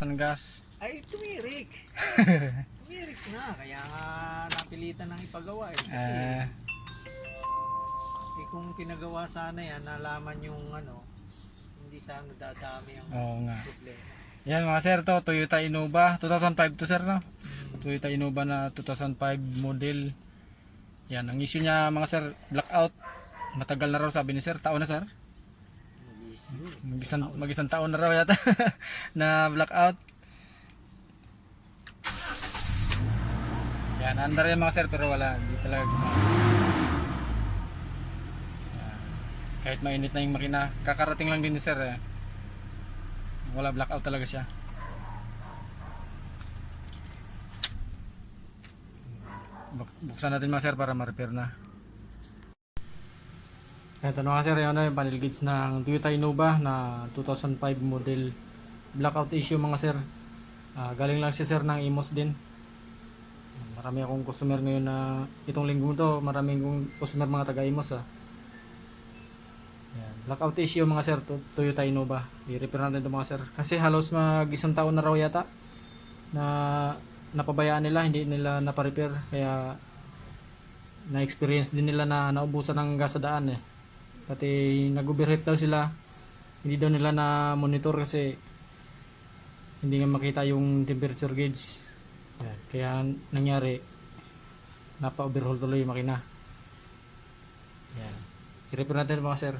ng gas. Ay, tumirik. Tumirik na. Kaya nga napilitan ng ipagawa eh. Kasi kung pinagawa sana yan, nalaman yung ano, hindi sana dadami ang Oo nga. problema. Yan mga sir, to Toyota Innova 2005 to sir, no? Toyota Innova na 2005 model. Yan, ang issue niya mga sir, blackout. Matagal na raw sabi ni sir, taon na sir? Mag-isang taon na raw yata na blackout. Yan, andar yan mga sir, pero wala, hindi talaga gumana. Yan. Kahit mainit na yung makina, kakarating lang din ni sir eh. Wala, blackout talaga siya. Buksan natin mga sir para ma-repair na. Ito na nga sir, yung panel gauge ng Toyota Innova na 2005 model. Blackout issue mga sir. Galing lang si sir ng Imos din. Marami akong customer ngayon na itong linggo to, maraming kong customer mga taga Imos Yan. Blackout issue mga sir, Toyota Innova. I-repair natin ito mga sir. Kasi halos mag-isang taon na raw yata na napabayaan nila, hindi nila naparepair. Kaya na-experience din nila na naubusan ng gas sa daan eh. Pati nag-overheat daw sila. Hindi daw nila na monitor kasi hindi nga makita yung temperature gauge. Yan. Kaya nangyari napa-overhaul tuloy yung makina. Yan. I-repair natin mga sir.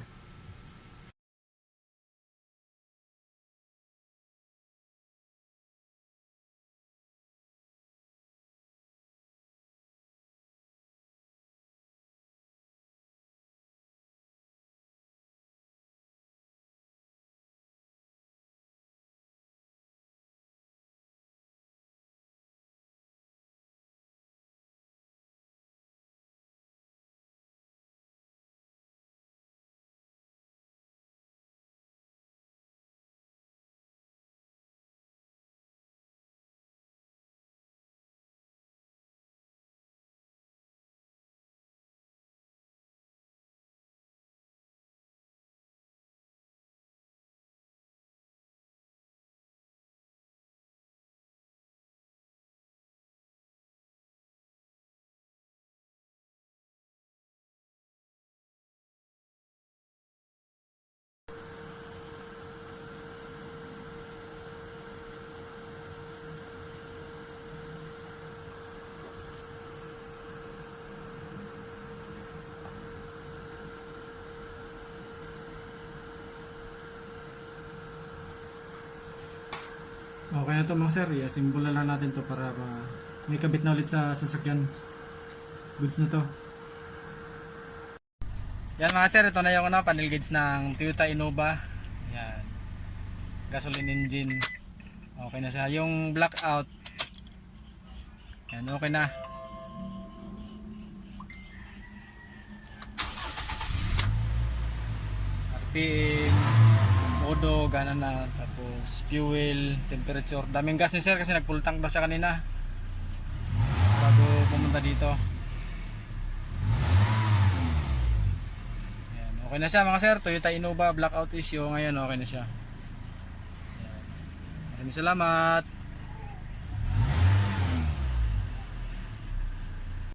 Okay na to mga sir, simbolo lang natin to para may kabit na ulit sa sasakyan. Goods na to. Yan mga sir, ito na yung panel gauge ng Toyota Innova. Yan. Gasoline engine. Okay na siya. Yung blackout. Yan, okay na. RPM, odo, gana na. Tapos fuel, temperature. Daming gas ni sir kasi nag full tank daw siya kanina bago pumunta dito. Ayan, okay na siya mga sir. Toyota Innova blackout issue ngayon, okay na siya. Ayan. Maraming salamat.